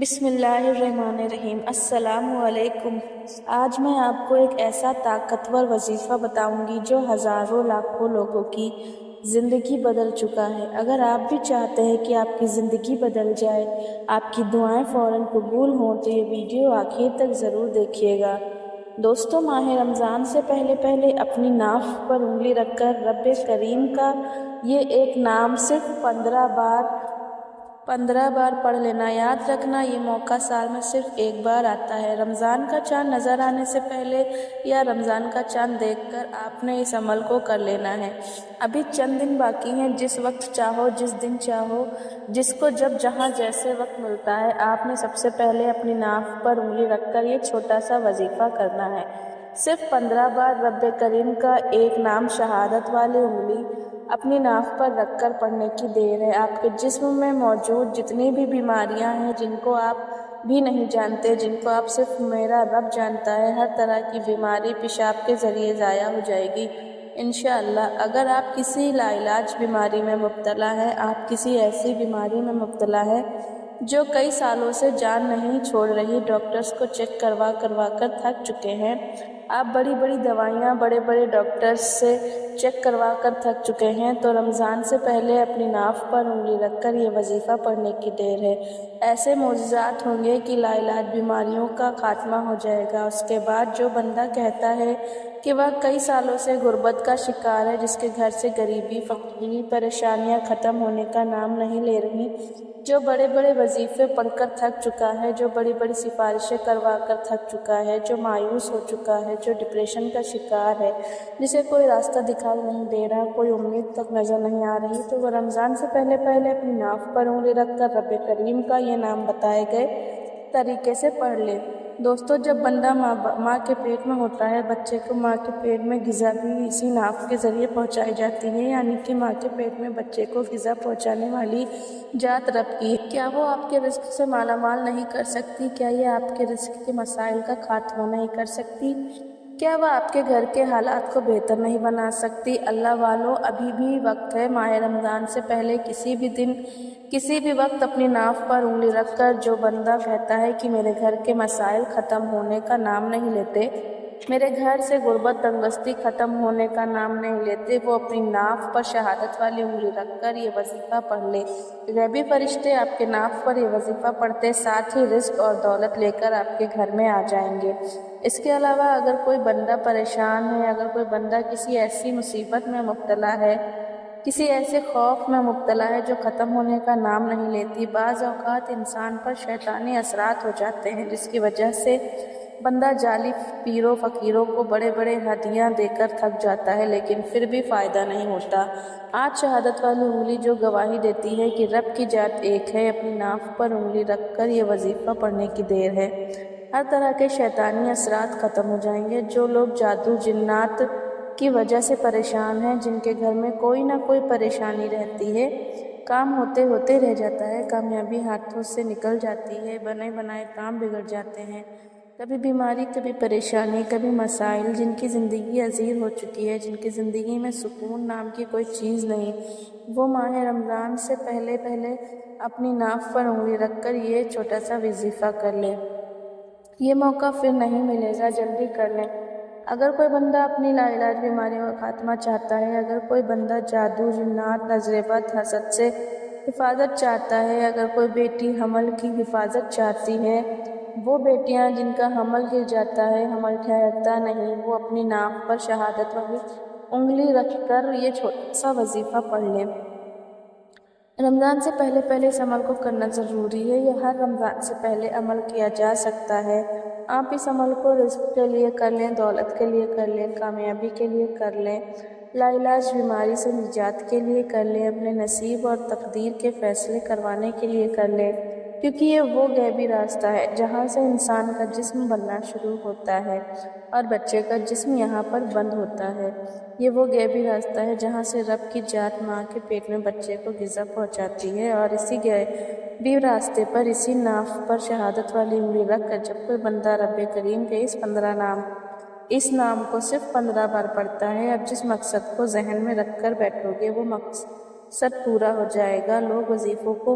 بسم اللہ الرحمن الرحیم۔ السلام علیکم۔ آج میں آپ کو ایک ایسا طاقتور وظیفہ بتاؤں گی جو ہزاروں لاکھوں لوگوں کی زندگی بدل چکا ہے۔ اگر آپ بھی چاہتے ہیں کہ آپ کی زندگی بدل جائے، آپ کی دعائیں فوراً قبول ہوں، تو یہ ویڈیو آخر تک ضرور دیکھیے گا۔ دوستو، ماہ رمضان سے پہلے اپنی ناف پر انگلی رکھ کر رب کریم کا یہ ایک نام صرف 15 بار پڑھ لینا۔ یاد رکھنا، یہ موقع سال میں صرف ایک بار آتا ہے۔ رمضان کا چاند نظر آنے سے پہلے یا رمضان کا چاند دیکھ کر آپ نے اس عمل کو کر لینا ہے۔ ابھی چند دن باقی ہیں۔ جس وقت چاہو، جس دن چاہو، جس کو جب جہاں جیسے وقت ملتا ہے، آپ نے سب سے پہلے اپنی ناف پر انگلی رکھ کر یہ چھوٹا سا وظیفہ کرنا ہے۔ صرف 15 بار رب کریم کا ایک نام شہادت والی انگلی اپنی ناف پر رکھ کر پڑھنے کی دیر ہے۔ آپ کے جسم میں موجود جتنی بھی بیماریاں ہیں، جن کو آپ بھی نہیں جانتے، جن کو آپ صرف میرا رب جانتا ہے، ہر طرح کی بیماری پیشاب کے ذریعے ضائع ہو جائے گی انشاءاللہ۔ اگر آپ کسی لاعلاج بیماری میں مبتلا ہیں، آپ کسی ایسی بیماری میں مبتلا ہیں جو کئی سالوں سے جان نہیں چھوڑ رہی، ڈاکٹرز کو چیک کروا کر تھک چکے ہیں، آپ بڑی بڑی دوائیاں بڑے بڑے ڈاکٹرز سے چیک کروا کر تھک چکے ہیں، تو رمضان سے پہلے اپنی ناف پر انگلی رکھ کر یہ وظیفہ پڑھنے کی دیر ہے۔ ایسے معجزات ہوں گے کہ لاعلاج بیماریوں کا خاتمہ ہو جائے گا۔ اس کے بعد جو بندہ کہتا ہے کہ وہ کئی سالوں سے غربت کا شکار ہے، جس کے گھر سے غریبی، فقیری، پریشانیاں ختم ہونے کا نام نہیں لے رہی، جو بڑے بڑے وظیفے پڑھ کر تھک چکا ہے، جو بڑی بڑی سفارشیں کروا کر تھک چکا ہے، جو مایوس ہو چکا ہے، جو ڈپریشن کا شکار ہے، جسے کوئی راستہ دکھائی نہیں دے رہا، کوئی امید تک نظر نہیں آ رہی، تو وہ رمضان سے پہلے اپنی ناف پر انگلی رکھ کر رب کریم کا یہ نام بتائے گئے طریقے سے پڑھ لے۔ دوستو، جب بندہ ماں کے پیٹ میں ہوتا ہے، بچے کو ماں کے پیٹ میں غذا بھی اسی ناف کے ذریعے پہنچائی جاتی ہے، یعنی کہ ماں کے پیٹ میں بچے کو غذا پہنچانے والی ذات رب کی ہے۔ کیا وہ آپ کے رزق سے مالا مال نہیں کر سکتی؟ کیا یہ آپ کے رزق کے مسائل کا خاتمہ نہیں کر سکتی؟ کیا وہ آپ کے گھر کے حالات کو بہتر نہیں بنا سکتی؟ اللہ والو، ابھی بھی وقت ہے۔ ماہ رمضان سے پہلے کسی بھی دن، کسی بھی وقت اپنی ناف پر انگلی رکھ کر جو بندہ کہتا ہے کہ میرے گھر کے مسائل ختم ہونے کا نام نہیں لیتے، میرے گھر سے غربت تنگدستی ختم ہونے کا نام نہیں لیتے، وہ اپنی ناف پر شہادت والی انگلی رکھ کر یہ وظیفہ پڑھ لے۔ غیبی فرشتے آپ کے ناف پر یہ وظیفہ پڑھتے ساتھ ہی رزق اور دولت لے کر آپ کے گھر میں آ جائیں گے۔ اس کے علاوہ اگر کوئی بندہ پریشان ہے، اگر کوئی بندہ کسی ایسی مصیبت میں مبتلا ہے، کسی ایسے خوف میں مبتلا ہے جو ختم ہونے کا نام نہیں لیتی، بعض اوقات انسان پر شیطانی اثرات ہو جاتے ہیں، جس کی وجہ سے بندہ جعلی پیروں فقیروں کو بڑے بڑے ہدیاں دے کر تھک جاتا ہے، لیکن پھر بھی فائدہ نہیں ہوتا۔ آج شہادت والی انگلی جو گواہی دیتی ہے کہ رب کی ذات ایک ہے، اپنی ناف پر انگلی رکھ کر یہ وظیفہ پڑھنے کی دیر ہے۔ ہر طرح کے شیطانی اثرات ختم ہو جائیں گے۔ جو لوگ جادو جنات کی وجہ سے پریشان ہیں، جن کے گھر میں کوئی نہ کوئی پریشانی رہتی ہے، کام ہوتے ہوتے رہ جاتا ہے، کامیابی ہاتھوں سے نکل جاتی ہے، بنے بنائے کام بگڑ جاتے ہیں، کبھی بیماری، کبھی پریشانی، کبھی مسائل، جن کی زندگی عزیر ہو چکی ہے، جن کی زندگی میں سکون نام کی کوئی چیز نہیں، وہ ماہ رمضان سے پہلے اپنی ناف پر انگلی رکھ کر یہ چھوٹا سا وظیفہ کر لے۔ یہ موقع پھر نہیں ملے گا، جلدی کر لیں۔ اگر کوئی بندہ اپنی لاعلاج بیماریوں کا خاتمہ چاہتا ہے، اگر کوئی بندہ جادو، جنات، نظر بد، حسد سے حفاظت چاہتا ہے، اگر کوئی بیٹی حمل کی حفاظت چاہتی ہے، وہ بیٹیاں جن کا حمل گر جاتا ہے، حمل ٹھہرتا نہیں، وہ اپنی ناف پر شہادت والی انگلی رکھ کر یہ چھوٹا سا وظیفہ پڑھ لیں۔ رمضان سے پہلے اس عمل کو کرنا ضروری ہے۔ یہ ہر رمضان سے پہلے عمل کیا جا سکتا ہے۔ آپ اس عمل کو رزق کے لیے کر لیں، دولت کے لیے کر لیں، کامیابی کے لیے کر لیں، لاعلاج بیماری سے نجات کے لیے کر لیں، اپنے نصیب اور تقدیر کے فیصلے کروانے کے لیے کر لیں، کیونکہ یہ وہ غیبی راستہ ہے جہاں سے انسان کا جسم بننا شروع ہوتا ہے اور بچے کا جسم یہاں پر بند ہوتا ہے۔ یہ وہ غیبی راستہ ہے جہاں سے رب کی ذات ماں کے پیٹ میں بچے کو غذا پہنچاتی ہے، اور اسی غیبی راستے پر، اسی ناف پر شہادت والی انگلی رکھ کر جب کوئی بندہ رب کریم کے اس نام کو صرف 15 بار پڑھتا ہے، اب جس مقصد کو ذہن میں رکھ کر بیٹھو گے وہ مقصد پورا ہو جائے گا۔ لوگ وظیفوں کو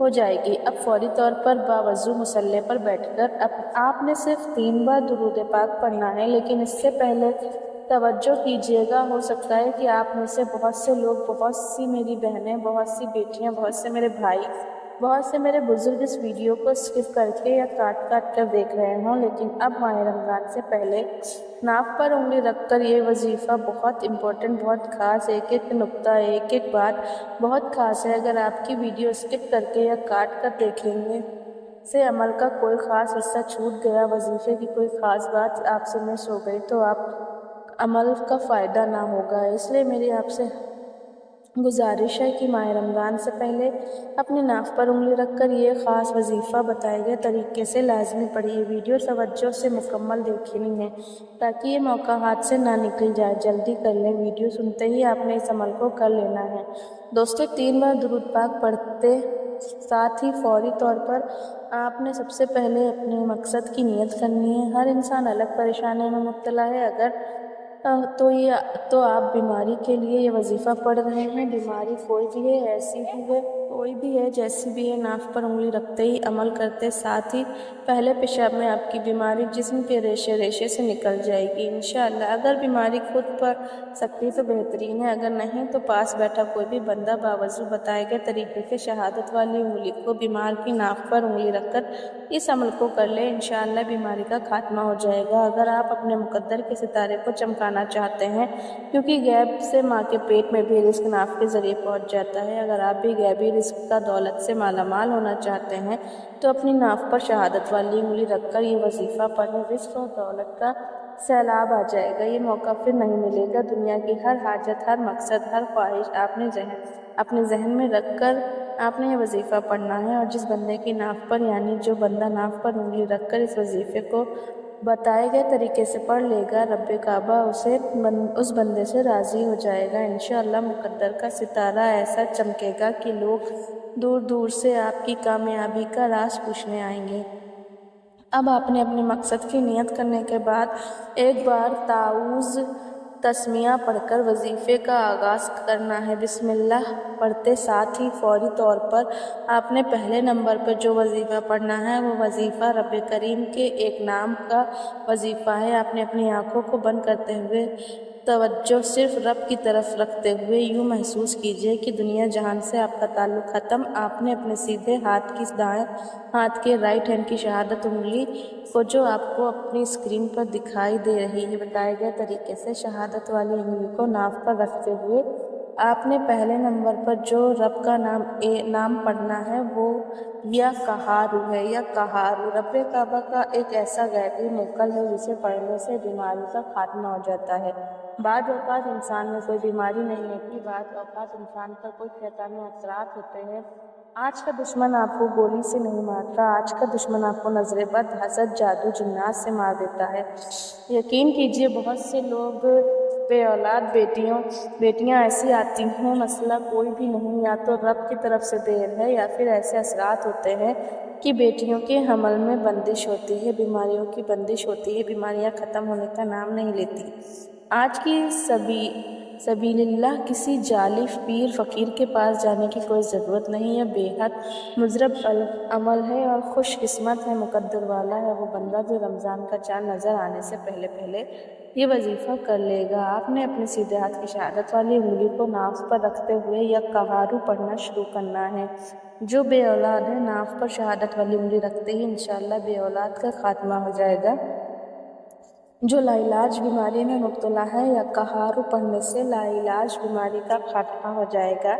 ہو جائے گی۔ اب فوری طور پر باوضو مصلی پر بیٹھ کر آپ نے صرف 3 بار درود پاک پڑھنا ہے، لیکن اس سے پہلے توجہ کیجیے گا، ہو سکتا ہے کہ آپ میں سے بہت سے لوگ، بہت سی میری بہنیں، بہت سی بیٹیاں، بہت سے میرے بھائی، بہت سے میرے بزرگ اس ویڈیو کو اسکپ کر کے یا کاٹ کر دیکھ رہے ہوں، لیکن اب ماہ رمضان سے پہلے ناف پر انگلی رکھ کر یہ وظیفہ بہت امپورٹنٹ، بہت خاص، ایک ایک نقطہ، ایک ایک بات بہت خاص ہے۔ اگر آپ کی ویڈیو اسکپ کر کے یا کاٹ کر دیکھیں گے سے عمل کا کوئی خاص حصہ چھوٹ گیا، وظیفے کی کوئی خاص بات آپ سے مس ہو گئی، تو آپ عمل کا فائدہ نہ ہوگا۔ اس لیے میری آپ سے گزارش ہے کہ ماہ رمضان سے پہلے اپنی ناف پر انگلی رکھ کر یہ خاص وظیفہ بتائے گئے طریقے سے لازمی پڑھیے۔ ویڈیو توجہ سے مکمل دیکھنی ہے تاکہ یہ موقع ہاتھ سے نہ نکل جائے۔ جلدی کر لیں، ویڈیو سنتے ہی آپ نے اس عمل کو کر لینا ہے۔ دوستو، 3 بار درود پاک پڑھتے ساتھ ہی فوری طور پر آپ نے سب سے پہلے اپنے مقصد کی نیت کرنی ہے۔ ہر انسان الگ پریشانی میں مبتلا ہے، اگر تو آپ بیماری کے لیے یہ وظیفہ پڑھ رہے ہیں۔ بیماری کوئی بھی ہے، ایسی بھی ہے، کوئی بھی ہے، جیسی بھی ہے، ناف پر انگلی رکھتے ہی عمل کرتے ساتھ ہی پہلے پیشاب میں آپ کی بیماری جسم کے ریشے ریشے سے نکل جائے گی انشاءاللہ۔ اگر بیماری خود پڑ سکتی تو بہترین ہے، اگر نہیں تو پاس بیٹھا کوئی بھی بندہ باوضو بتائے گئے طریقے سے شہادت والی انگلی کو بیمار کی ناف پر انگلی رکھ کر اس عمل کو کر لے، انشاءاللہ بیماری کا خاتمہ ہو جائے گا۔ اگر آپ اپنے مقدر کے ستارے کو چمکانا چاہتے ہیں، کیونکہ غیب سے ماں کے پیٹ میں بھی رزق ناف کے ذریعے پہنچ جاتا ہے، اگر آپ بھی غیبی رزق کا دولت سے مالا مال ہونا چاہتے ہیں تو اپنی ناف پر شہادت والی انگلی رکھ کر یہ وظیفہ پڑھیں، رزق اور دولت کا سیلاب آ جائے گا، یہ موقع پھر نہیں ملے گا۔ دنیا کی ہر حاجت، ہر مقصد، ہر خواہش اپنے ذہن میں رکھ کر آپ نے یہ وظیفہ پڑھنا ہے، اور جس بندے کی ناف پر، یعنی جو بندہ ناف پر انگلی رکھ کر اس وظیفے کو بتائے گئے طریقے سے پڑھ لے گا، رب کعبہ اس بندے سے راضی ہو جائے گا۔ انشاءاللہ مقدر کا ستارہ ایسا چمکے گا کہ لوگ دور دور سے آپ کی کامیابی کا راز پوچھنے آئیں گے۔ اب آپ نے اپنے مقصد کی نیت کرنے کے بعد ایک بار تعوذ تسمیہ پڑھ کر وظیفے کا آغاز کرنا ہے۔ بسم اللہ پڑھتے ساتھ ہی فوری طور پر آپ نے پہلے نمبر پر جو وظیفہ پڑھنا ہے وہ وظیفہ رب کریم کے ایک نام کا وظیفہ ہے۔ آپ نے اپنی آنکھوں کو بند کرتے ہوئے توجہ صرف رب کی طرف رکھتے ہوئے یوں محسوس کیجیے کہ دنیا جہان سے آپ کا تعلق ختم۔ آپ نے اپنے سیدھے ہاتھ کی دائیں ہاتھ کے رائٹ ہینڈ کی شہادت انگلی کو، جو آپ کو اپنی اسکرین پر دکھائی دے رہی ہے، بتائے گئے طریقے سے شہادت والی انگلی کو ناف پر رکھتے ہوئے آپ نے پہلے نمبر پر جو رب کا نام پڑھنا ہے وہ یا قہارو ہے۔ یا قہارو رب کعبہ کا ایک ایسا غیبی موکل ہے جسے پڑھنے سے بیماری کا خاتمہ ہو جاتا ہے۔ بعض اوقات انسان میں کوئی بیماری نہیں ہوتی، بعض اوقات انسان پر کوئی شیطانی اثرات ہوتے ہیں۔ آج کا دشمن آپ کو گولی سے نہیں مارتا، آج کا دشمن آپ کو نظر بد، حسد، جادو، جنات سے مار دیتا ہے۔ یقین کیجیے بہت سے لوگ بے اولاد بیٹیاں ایسی آتی ہیں، مسئلہ کوئی بھی نہیں، یا تو رب کی طرف سے دیر ہے یا پھر ایسے اثرات ہوتے ہیں کہ بیٹیوں کے حمل میں بندش ہوتی ہے، بیماریوں کی بندش ہوتی ہے، بیماریاں ختم ہونے کا نام نہیں لیتی۔ آج کی سبیل اللہ کسی جالف پیر فقیر کے پاس جانے کی کوئی ضرورت نہیں ہے۔ بے حد مضرب عمل ہے اور خوش قسمت ہے، مقدر والا ہے وہ بندہ جو رمضان کا چاند نظر آنے سے پہلے یہ وظیفہ کر لے گا۔ آپ نے اپنے سیدھے ہاتھ کی شہادت والی انگلی کو ناف پر رکھتے ہوئے یا قہارو پڑھنا شروع کرنا ہے۔ جو بے اولاد ہے، ناف پر شہادت والی انگلی رکھتے ہی انشاءاللہ بے اولاد کا خاتمہ ہو جائے گا۔ جو لا علاج بیماری میں مبتلا ہے، یا قہارو پڑھنے سے لا علاج بیماری کا خاتمہ ہو جائے گا۔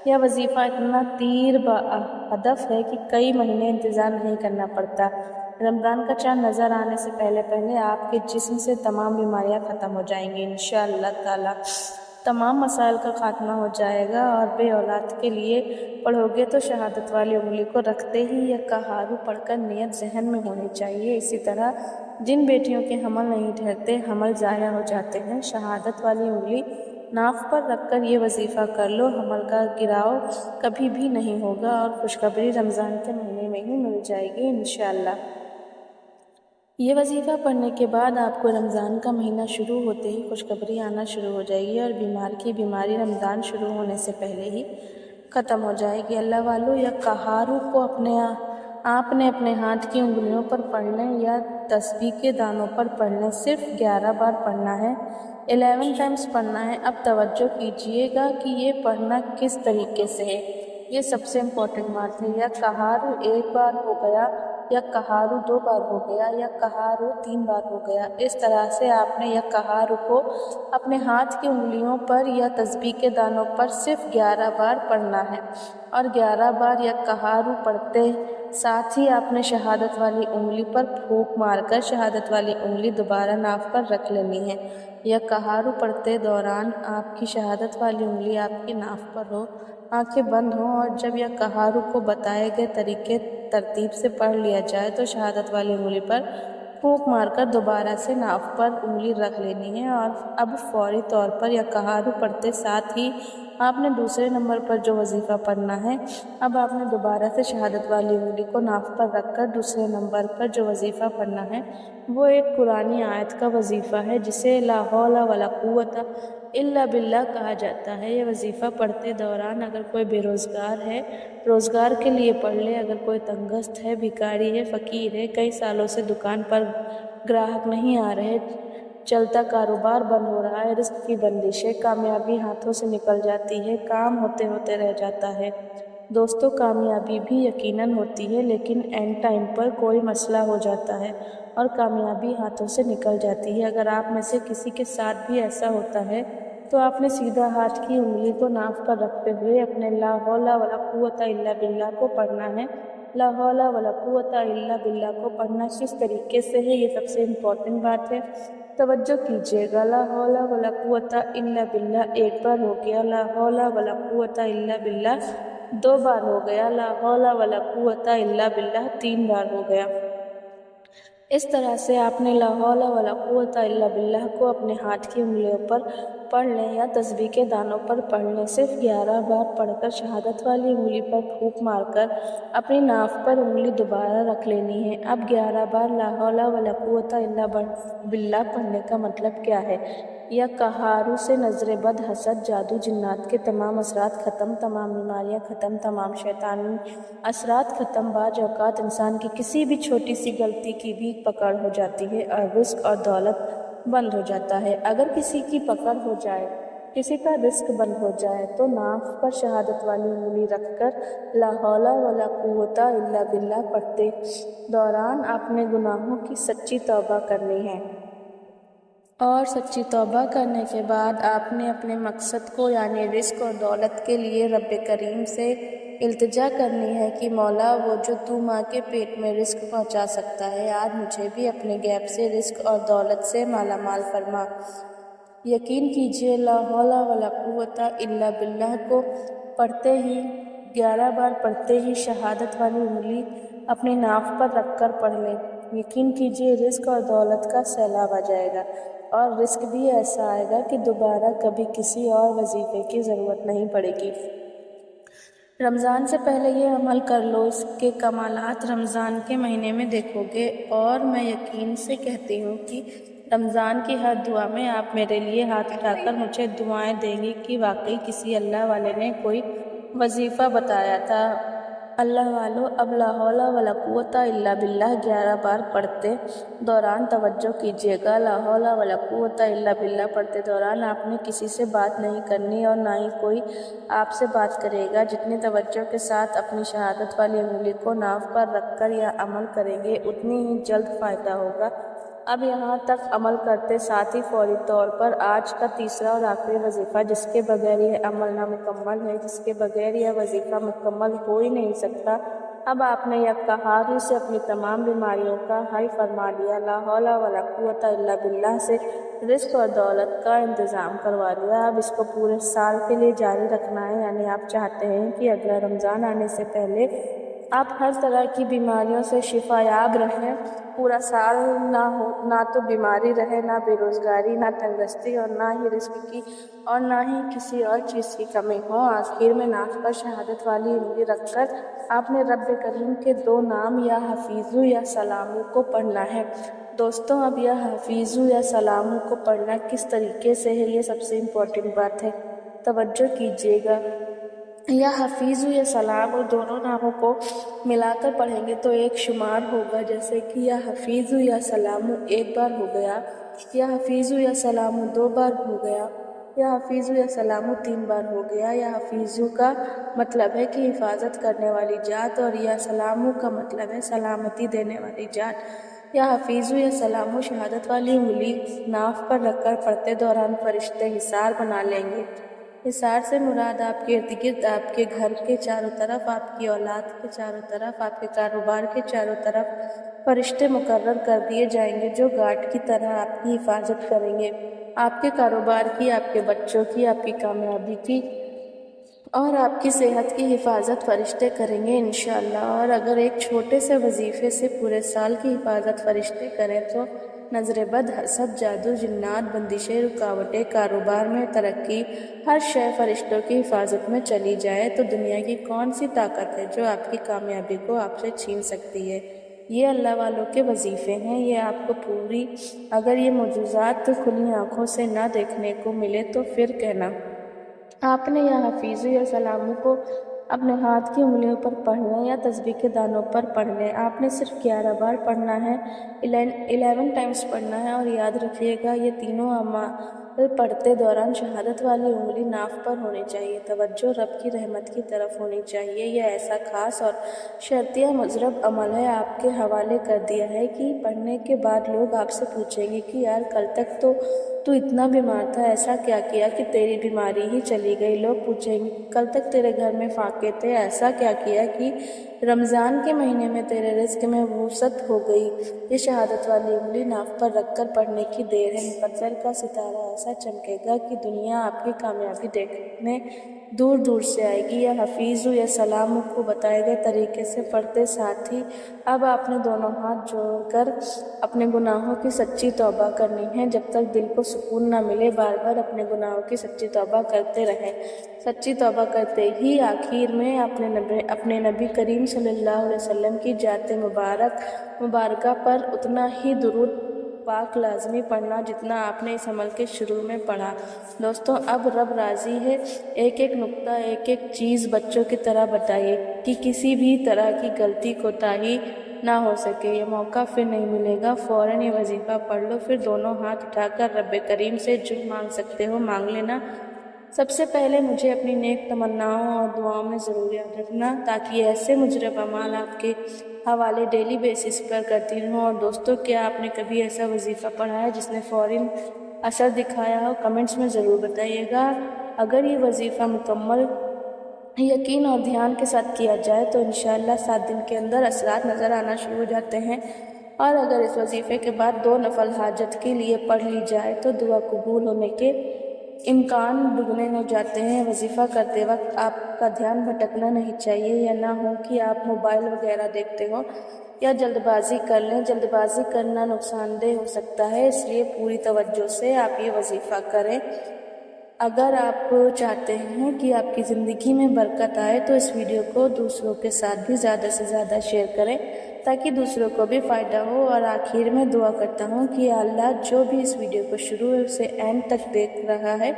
یہ وظیفہ اتنا تیر ہدف ہے کہ کئی مہینے انتظار نہیں کرنا پڑتا۔ رمضان کا چاند نظر آنے سے پہلے آپ کے جسم سے تمام بیماریاں ختم ہو جائیں گی انشاءاللہ تعالی، تمام مسائل کا خاتمہ ہو جائے گا۔ اور بے اولاد کے لیے پڑھو گے تو شہادت والی انگلی کو رکھتے ہی یا قہارو پڑھ کر نیت ذہن میں ہونی چاہیے۔ اسی طرح جن بیٹیوں کے حمل نہیں ٹھہرتے، حمل ضائع ہو جاتے ہیں، شہادت والی انگلی ناف پر رکھ کر یہ وظیفہ کر لو، حمل کا گراؤ کبھی بھی نہیں ہوگا اور خوشخبری رمضان کے مہینے میں ہی مل جائے گی انشاءاللہ۔ یہ وظیفہ پڑھنے کے بعد آپ کو رمضان کا مہینہ شروع ہوتے ہی خوشخبری آنا شروع ہو جائے گی، اور بیمار کی بیماری رمضان شروع ہونے سے پہلے ہی ختم ہو جائے گی۔ اللہ والو، یا کہارو کو آپ نے اپنے ہاتھ کی انگلیوں پر پڑھنے یا تسبیح کے دانوں پر پڑھنے صرف 11 بار پڑھنا ہے، 11 ٹائمز پڑھنا ہے۔ اب توجہ کیجئے گا کہ یہ پڑھنا کس طریقے سے ہے، یہ سب سے امپورٹنٹ بات ہے۔ یا کہارو 1 بار ہو گیا، یا کہارو 2 بار ہو گیا، یا کہارو 3 بار ہو گیا۔ اس طرح سے آپ نے یا کہارو کو اپنے ہاتھ کی انگلیوں پر یا تسبیح کے دانوں پر صرف 11 بار پڑھنا ہے، اور 11 بار یا کہارو پڑھتے ساتھ ہی آپ نے شہادت والی انگلی پر پھونک مار کر شہادت والی انگلی دوبارہ ناف پر رکھ لینی ہے۔ یا کہارو پڑھتے دوران آپ کی شہادت والی انگلی آپ کی ناف پر ہو، آنکھیں بند ہوں، اور جب یا کہارو کو بتائے گئے طریقے ترتیب سے پڑھ لیا جائے تو شہادت والی انگلی پر پھونک مار کر دوبارہ سے ناف پر انگلی رکھ لینی ہے۔ اور اب فوری طور پر یا کہارو پڑھتے ساتھ ہی آپ نے دوسرے نمبر پر جو وظیفہ پڑھنا ہے، اب آپ نے دوبارہ سے شہادت والی انگلی کو ناف پر رکھ کر دوسرے نمبر پر جو وظیفہ پڑھنا ہے وہ ایک قرآنی آیت کا وظیفہ ہے جسے لا حول ولا قوت الا باللہ کہا جاتا ہے۔ یہ وظیفہ پڑھتے دوران اگر کوئی بے روزگار ہے، روزگار کے لیے پڑھ لے، اگر کوئی تنگست ہے، بھکاری ہے، فقیر ہے، کئی سالوں سے دکان پر گراہک نہیں آ رہے، چلتا کاروبار بند ہو رہا ہے، رزق کی بندش ہے، کامیابی ہاتھوں سے نکل جاتی ہے، کام ہوتے ہوتے رہ جاتا ہے۔ دوستو، کامیابی بھی یقیناً ہوتی ہے، لیکن اینڈ ٹائم پر کوئی مسئلہ ہو جاتا ہے اور کامیابی ہاتھوں سے نکل جاتی ہے۔ اگر آپ میں سے کسی کے ساتھ بھی ایسا ہوتا ہے تو آپ نے سیدھا ہاتھ کی انگلی کو ناف پر رکھتے ہوئے اپنے لا حول ولا قوت الا باللہ کو پڑھنا ہے۔ لا حول ولا قوت الا باللہ کو پڑھنا کس طریقے سے ہے، یہ سب سے امپورٹنٹ بات ہے، توجہ کیجیے گا۔ لا حول ولا قوت الا باللہ 1 بار ہو گیا، لا حول ولا قوت الا باللہ 2 بار ہو گیا، لا حول ولا قوت الا باللہ 3 بار ہو گیا۔ اس طرح سے آپ نے لا حول ولا قوت الا باللہ کو اپنے ہاتھ کی انگلیوں پر پڑھ لیں یا تسبیح کے دانوں پر پڑھ لیں، صرف 11 بار پڑھ کر شہادت والی انگلی پر پھونک مار کر اپنی ناف پر انگلی دوبارہ رکھ لینی ہے۔ اب 11 بار لا حول ولا قوت الا باللہ پڑھنے کا مطلب کیا ہے؟ یا کہارو سے نظر بد، حسد، جادو، جنات کے تمام اثرات ختم، تمام بیماریاں ختم، تمام شیطانی اثرات ختم۔ بعض اوقات انسان کی کسی بھی چھوٹی سی غلطی کی بھی پکڑ ہو جاتی ہے اور رزق اور دولت بند ہو جاتا ہے۔ اگر کسی کی پکڑ ہو جائے، کسی کا رزق بند ہو جائے تو ناف پر شہادت والی انگلی رکھ کر لا حول ولا قوت الا باللہ پڑھتے دوران آپ نے گناہوں کی سچی توبہ کرنی ہے، اور سچی توبہ کرنے کے بعد آپ نے اپنے مقصد کو یعنی رزق اور دولت کے لیے رب کریم سے التجا کرنی ہے کہ مولا، وہ جو تو ماں کے پیٹ میں رزق پہنچا سکتا ہے، آج مجھے بھی اپنے غیب سے رزق اور دولت سے مالا مال فرما۔ یقین کیجئے، لا حول ولا قوت الا باللہ کو پڑھتے ہی 11 بار پڑھتے ہی شہادت والی انگلی اپنی ناف پر رکھ کر پڑھ لیں۔ یقین کیجئے رزق اور دولت کا سیلاب آ جائے گا، اور رزق بھی ایسا آئے گا کہ دوبارہ کبھی کسی اور وظیفے کی ضرورت نہیں پڑے گی۔ رمضان سے پہلے یہ عمل کر لو، اس کے کمالات رمضان کے مہینے میں دیکھو گے، اور میں یقین سے کہتی ہوں کہ رمضان کی ہر دعا میں آپ میرے لیے ہاتھ اٹھا کر مجھے دعائیں دیں گے کہ واقعی کسی اللہ والے نے کوئی وظیفہ بتایا تھا۔ اللہ والو، اب لا حول ولا قوت الا باللہ 11 بار پڑھتے دوران توجہ کیجیے گا۔ لا حول ولا قوت الا باللہ پڑھتے دوران آپ نے کسی سے بات نہیں کرنی اور نہ ہی کوئی آپ سے بات کرے گا۔ جتنی توجہ کے ساتھ اپنی شہادت والی انگلی کو ناف پر رکھ کر یہ عمل کریں گے، اتنی ہی جلد فائدہ ہوگا۔ اب یہاں تک عمل کرتے ساتھ ہی فوری طور پر آج کا تیسرا اور آخری وظیفہ، جس کے بغیر یہ عمل نامکمل ہے، جس کے بغیر یہ وظیفہ مکمل ہو ہی نہیں سکتا۔ اب آپ نے یک کہارو سے اپنی تمام بیماریوں کا حل فرما لیا، لا حول ولا قوت الا باللہ سے رزق اور دولت کا انتظام کروا لیا۔ اب اس کو پورے سال کے لیے جاری رکھنا ہے، یعنی آپ چاہتے ہیں کہ اگلا رمضان آنے سے پہلے آپ ہر طرح کی بیماریوں سے شفا یاب رہیں، پورا سال نہ تو بیماری رہے، نہ بے روزگاری، نہ تنگستی، اور نہ ہی رزق کی اور نہ ہی کسی اور چیز کی کمی ہو۔ آخر میں ناف پر شہادت والی انگلی رکھ کر آپ نے رب کریم کے 2 نام یا حفیظو یا سلامو کو پڑھنا ہے۔ دوستوں، اب یا حفیظو یا سلامو کو پڑھنا کس طریقے سے ہے، یہ سب سے امپورٹنٹ بات ہے، توجہ کیجیے گا۔ یا حفیظ یا سلام، اور دونوں ناموں کو ملا کر پڑھیں گے تو ایک شمار ہوگا، جیسے کہ یا حفیظ یا سلام ایک بار ہو گیا، یا حفیظ یا سلام دو بار ہو گیا، یا حفیظ یا سلام تین بار ہو گیا۔ یا حفیظ کا مطلب ہے کہ حفاظت کرنے والی ذات، اور یا سلام کا مطلب ہے سلامتی دینے والی ذات۔ یا حفیظ یا سلام شہادت والی انگلی ناف پر رکھ کر پڑھتے دوران فرشتے حصار بنا لیں گے۔ حصار سے مراد آپ کے ارد گرد، آپ کے گھر کے چاروں طرف، آپ کی اولاد کے چاروں طرف، آپ کے کاروبار کے چاروں طرف فرشتے مقرر کر دیے جائیں گے جو گارڈ کی طرح آپ کی حفاظت کریں گے۔ آپ کے کاروبار کی، آپ کے بچوں کی، آپ کی کامیابی کی اور آپ کی صحت کی حفاظت فرشتے کریں گے انشاءاللہ۔ اور اگر ایک چھوٹے سے وظیفے سے پورے سال کی حفاظت فرشتے کریں تو نظر بد، حسد، جادو، جنات، بندشیں، رکاوٹیں، کاروبار میں ترقی، ہر شے فرشتوں کی حفاظت میں چلی جائے تو دنیا کی کون سی طاقت ہے جو آپ کی کامیابی کو آپ سے چھین سکتی ہے؟ یہ اللہ والوں کے وظیفے ہیں، یہ آپ کو پوری اگر یہ معجزات کھلی آنکھوں سے نہ دیکھنے کو ملے تو پھر کہنا۔ آپ نے یا حفیظ یا سلام کو اپنے ہاتھ کی انگلیوں پر پڑھ لیں یا تسبیح کے دانوں پر پڑھ لیں۔ آپ نے صرف 11 بار پڑھنا ہے، 11 ٹائمز پڑھنا ہے، اور یاد رکھیے گا یہ تینوں اعمال پڑھتے دوران شہادت والی انگلی ناف پر ہونی چاہیے، توجہ رب کی رحمت کی طرف ہونی چاہیے۔ یہ ایسا خاص اور شرطیہ مضرب عمل ہے، آپ کے حوالے کر دیا ہے کہ پڑھنے کے بعد لوگ آپ سے پوچھیں گے کہ یار کل تک تو اتنا بیمار تھا، ایسا کیا کیا کہ تیری بیماری ہی چلی گئی؟ لوگ پوچھیں گے کل تک تیرے گھر میں فاقے تھے، ایسا کیا کیا کہ رمضان کے مہینے میں تیرے رزق میں وسعت ہو گئی؟ یہ شہادت والی انگلی ناف پر رکھ کر پڑھنے کی دیر ہے۔ مفضل کا ستارہ ایسا چمکے گا کہ دنیا آپ کی کامیابی دیکھنے دور دور سے آئے گی۔ یا حفیظ یا سلام کو بتائے گئے طریقے سے پڑھتے ساتھ ہی اب آپ نے دونوں ہاتھ جوڑ کر اپنے گناہوں کی سچی توبہ کرنی ہے۔ جب تک دل کو سکون نہ ملے بار بار اپنے گناہوں کی سچی توبہ کرتے رہیں۔ سچی توبہ کرتے ہی آخر میں اپنے نبی کریم صلی اللہ علیہ وسلم کی ذات مبارکہ پر اتنا ہی درود پاک لازمی پڑھنا جتنا آپ نے اس عمل کے شروع میں پڑھا۔ دوستوں اب رب راضی ہے، ایک ایک نقطہ، ایک ایک چیز بچوں کی طرح بتائیے کہ کسی بھی طرح کی غلطی کوتاہی نہ ہو سکے۔ یہ موقع پھر نہیں ملے گا، فوراً یہ وظیفہ پڑھ لو، پھر دونوں ہاتھ اٹھا کر رب کریم سے جو مانگ سکتے ہو مانگ لینا۔ سب سے پہلے مجھے اپنی نیک تمناؤں اور دعاؤں میں ضرور یاد رکھنا تاکہ ایسے مجرب اعمال آپ کے حوالے ڈیلی بیسس پر کرتی رہوں۔ اور دوستو کیا آپ نے کبھی ایسا وظیفہ پڑھا ہے جس نے فوراً اثر دکھایا ہو؟ کمنٹس میں ضرور بتائیے گا۔ اگر یہ وظیفہ مکمل یقین اور دھیان کے ساتھ کیا جائے تو انشاءاللہ 7 دن کے اندر اثرات نظر آنا شروع ہو جاتے ہیں، اور اگر اس وظیفے کے بعد 2 نفل حاجت کے لیے پڑھ لی جائے تو دعا قبول ہونے کے امکان دگنے ہو جاتے ہیں۔ وظیفہ کرتے وقت آپ کا دھیان بھٹکنا نہیں چاہیے، یا نہ ہو کہ آپ موبائل وغیرہ دیکھتے ہو یا جلد بازی کر لیں۔ جلد بازی کرنا نقصان دہ ہو سکتا ہے، اس لیے پوری توجہ سے آپ یہ وظیفہ کریں۔ اگر آپ چاہتے ہیں کہ آپ کی زندگی میں برکت آئے تو اس ویڈیو کو دوسروں کے ساتھ بھی زیادہ سے زیادہ شیئر کریں تاکہ دوسروں کو بھی فائدہ ہو۔ اور آخر میں دعا کرتا ہوں کہ اللہ جو بھی اس ویڈیو کو شروع سے اینڈ تک دیکھ رہا ہے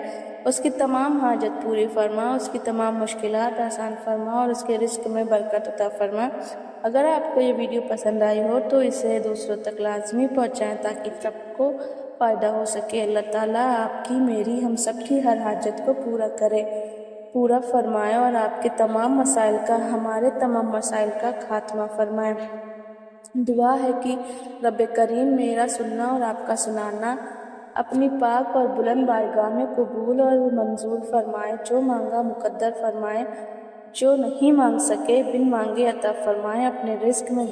اس کی تمام حاجت پوری فرما، اس کی تمام مشکلات آسان فرما، اور اس کے رزق میں برکت عطا فرما۔ اگر آپ کو یہ ویڈیو پسند آئی ہو تو اسے دوسروں تک لازمی پہنچائیں تاکہ سب کو فائدہ ہو سکے۔ اللہ تعالیٰ آپ کی، میری، ہم سب کی ہر حاجت کو پورا فرمائے، اور آپ کے تمام مسائل کا، ہمارے تمام مسائل کا خاتمہ فرمائے۔ دعا ہے کہ رب کریم میرا سننا اور آپ کا سنانا اپنی پاک اور بلند بارگاہ میں قبول اور منظور فرمائے۔ جو مانگا مقدر فرمائے، جو نہیں مانگ سکے بن مانگے عطا فرمائے۔ اپنے رزق میں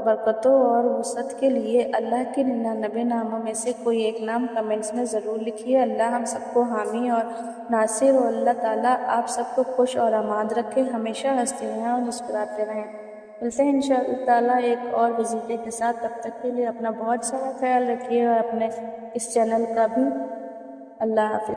برکتوں اور وسعت کے لیے اللہ کے 99 ناموں میں سے کوئی ایک نام کمنٹس میں ضرور لکھیے۔ اللہ ہم سب کو حامی اور ناصر ہو۔ اللہ تعالیٰ آپ سب کو خوش اور آباد رکھے، ہمیشہ ہنستے رہیں اور مسکراتے رہیں۔ ملتے ہیں انشاءاللہ تعالیٰ ایک اور وظیفے کے ساتھ، تب تک کے لیے اپنا بہت سارا خیال رکھیے اور اپنے اس چینل کا بھی۔ اللہ حافظ۔